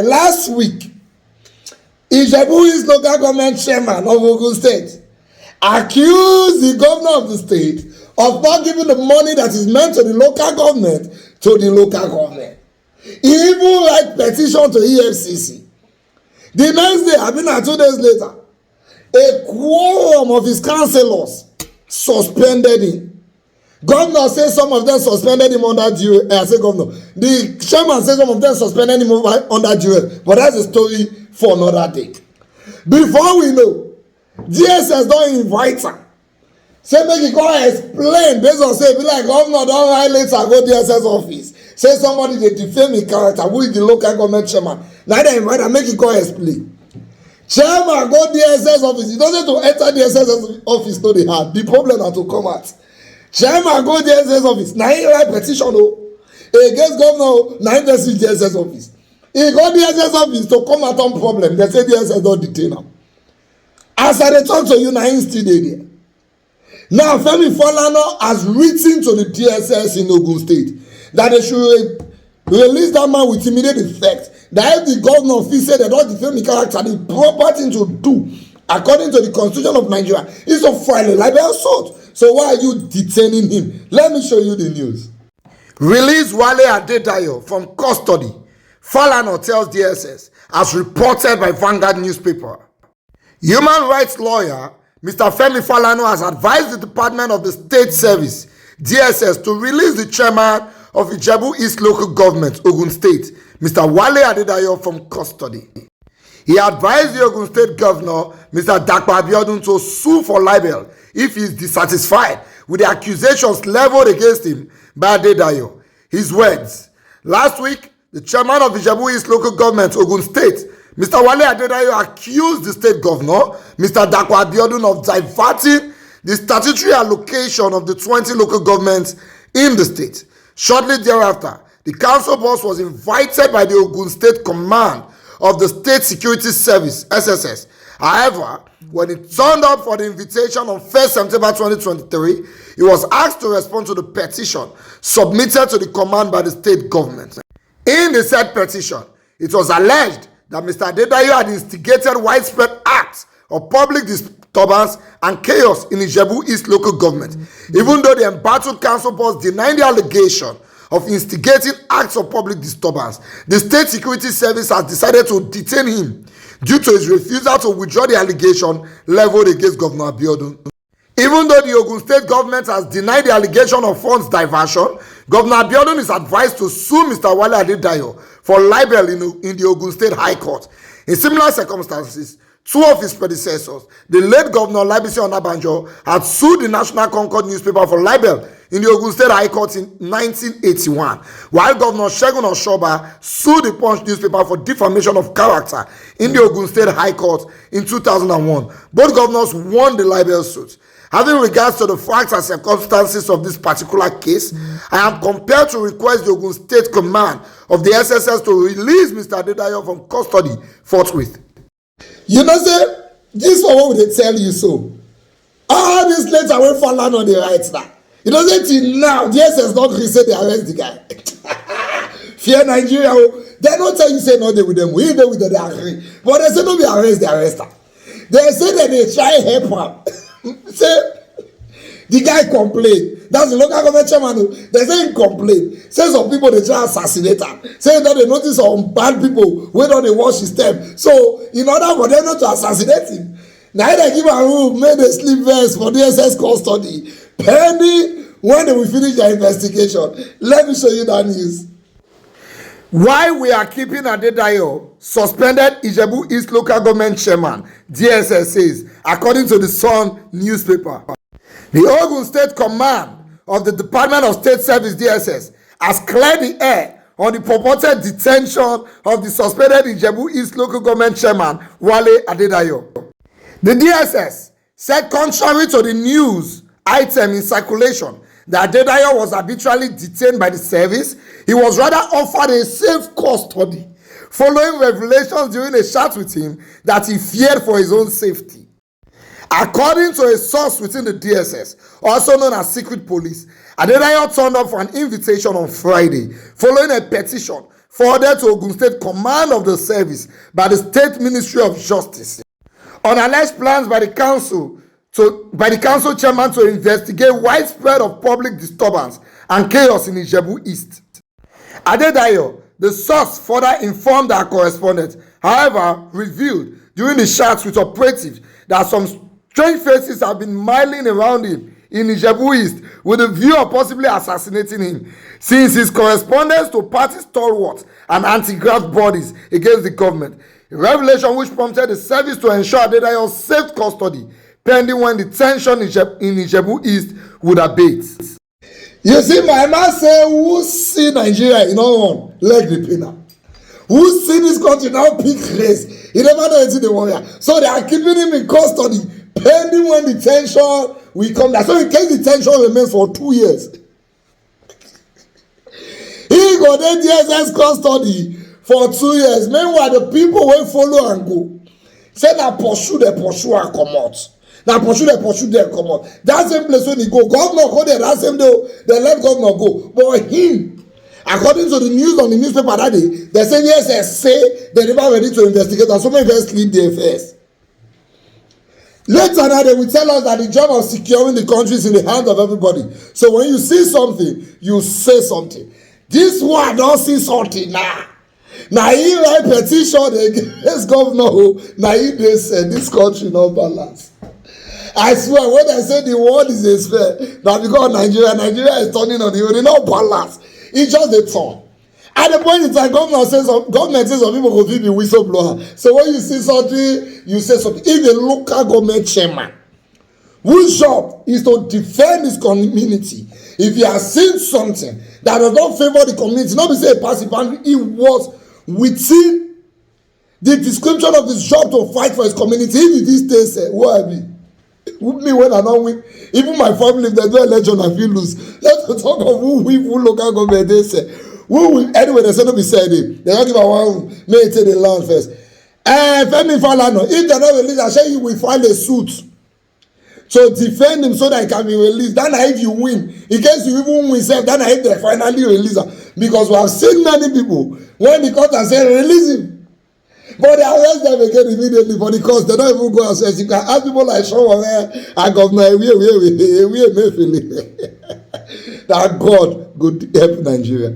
last week, Ijebu East Local Government Chairman of Ogun State accused the governor of the state of not giving the money that is meant to the local government to the local government. He even write petition to EFCC. The next day, 2 days later, a quorum of his councillors suspended him. Governor says some of them suspended him under duress. I say governor. The chairman says some of them suspended him under duress. But that's a story for another day. Before we know, DSS don't invite her. Say make he come explain based on say be like governor don write later go DSS office. Say somebody dey defame him character who is the local government chairman. Now they invite am make he come explain. Chairman go DSS office. He doesn't to enter DSS office no dey hard. The problem na to come out. Chairman go DSS office. Na him write petition o against governor o. Na him just see DSS office. He go DSS office to come out on problem. They say DSS don detain am. As I dey talk to you, na him still dey there. Now, Falana has written to the DSS in Ogun State that they should release that man with immediate effect. That if the governor feels say they don't defend the character, the proper thing to do, according to the Constitution of Nigeria, is to file a libel suit. So why are you detaining him? Let me show you the news. Release Wale Adedayo from custody. Falana tells DSS, as reported by Vanguard newspaper. Human rights lawyer Mr. Falana has advised the Department of the State Service, DSS, to release the chairman of Ijebu East Local Government, Ogun State, Mr. Wale Adedayo, from custody. He advised the Ogun State Governor, Mr. Abiodun, to sue for libel if he is dissatisfied with the accusations leveled against him by Adedayo. His words: last week, the chairman of Ijebu East Local Government, Ogun State, Mr. Wale Adedayo, accused the state governor, Mr. Abiodun, of diverting the statutory allocation of the 20 local governments in the state. Shortly thereafter, the council boss was invited by the Ogun State Command of the State Security Service, SSS. However, when he turned up for the invitation on 1st September 2023, he was asked to respond to the petition submitted to the command by the state government. In the said petition, it was alleged that Mr. Adedayo had instigated widespread acts of public disturbance and chaos in Ijebu East Local Government. Even though the embattled council boss denied the allegation of instigating acts of public disturbance, the State Security Service has decided to detain him due to his refusal to withdraw the allegation leveled against Governor Abiodun. Even though the Ogun State government has denied the allegation of funds diversion, Governor Abiodun is advised to sue Mr. Wale Adedayo for libel in the Ogun State High Court. In similar circumstances, two of his predecessors, the late Governor Labisi Onabanjo, had sued the National Concord newspaper for libel in the Ogun State High Court in 1981, while Governor Segun Oshoba sued the Punch newspaper for defamation of character in the Ogun State High Court in 2001. Both governors won the libel suit. Having regards to the facts and circumstances of this particular case, I am compelled to request the Ogun State Command of the SSS to release Mr. Adedayo from custody forthwith. You know, say, this for what they tell you so. All this letter wey Falana on the right now. You know, say till now, the SS not really say they arrest the guy. Fear Nigeria, they don't tell you say no they with them. We dey with them, they agree. But they say no be arrest, they arrest her. They say that they try help her. Say the guy complain. That's the local government chairman. They say he complain. Say some people they try assassinate him. Say that they notice some bad people wey don dey watch his step. So in order for them not to assassinate him, now they give a room, make they sleep first for DSS custody, pending when they will finish their investigation. Let me show you that news. Why we are keeping Adedayo suspended Ijebu East Local Government Chairman, DSS says, according to the Sun newspaper. The Ogun State Command of the Department of State Service, DSS, has cleared the air on the purported detention of the suspended Ijebu East Local Government Chairman, Wale Adedayo. The DSS said, contrary to the news item in circulation, that Adedayo was arbitrarily detained by the service, he was rather offered a safe custody, following revelations during a chat with him that he feared for his own safety. According to a source within the DSS, also known as Secret Police, Adedayo turned up for an invitation on Friday, following a petition forwarded to Ogun State Command of the Service by the State Ministry of Justice on alleged plans by the council chairman to investigate widespread of public disturbance and chaos in Ijebu East. Adedayo, the source, further informed our correspondent, however, revealed during the chats with operatives that some strange faces have been milling around him in Ijebu East with a view of possibly assassinating him since his correspondence to party stalwarts and anti-graft bodies against the government, a revelation which prompted the service to ensure Adedayo's safe custody pending when the tension in Ijebu East would abate. You see, my man say, who see Nigeria in all one, leg the pinner. Who see this country now pick race? He never know anything they want. So they are keeping him in custody pending when the tension will come down. So in case the tension remains for 2 years, he got the DSS custody for 2 years. Meanwhile, the people will follow and go. Say that pursue and come out. Now pursue them come out. That same place when he go, governor go there, that same day, they let governor go. But him, according to the news on the newspaper that day, they say yes, they say they never ready to investigate, and so many first leave the affairs. Later now, they will tell us that the job of securing the country is in the hands of everybody. So when you see something, you say something. This one don't see something now. Now he write petition against governor. Now he dey say this country no balance. I swear, when I say the world is a sphere, that because Nigeria is turning on the own, no balance. It's just a turn. At the point in time, government says some people go be whistleblower. So when you see something, you say something. If a local government chairman whose job is to defend his community, if he has seen something that does not favor the community, not be say a passive boundary, he was within the description of his job to fight for his community. If he did stay, who I be? Me when I don't win, even my family, if they do election, I feel lose. Let's talk of who win, who local government they say. Who will, anyway, they say no be said it. They don't give a one, may take the land first. Femi Falana, if they're not released, I say you will file a suit to defend him so that he can be released. Then if you win, in case you even win, then if they finally release him. Because we have seen many people, when the court has said release him, but they arrest them again immediately for the cause. They don't even go and say, you can ask people like Sean and Governor, we may feel that God could help Nigeria.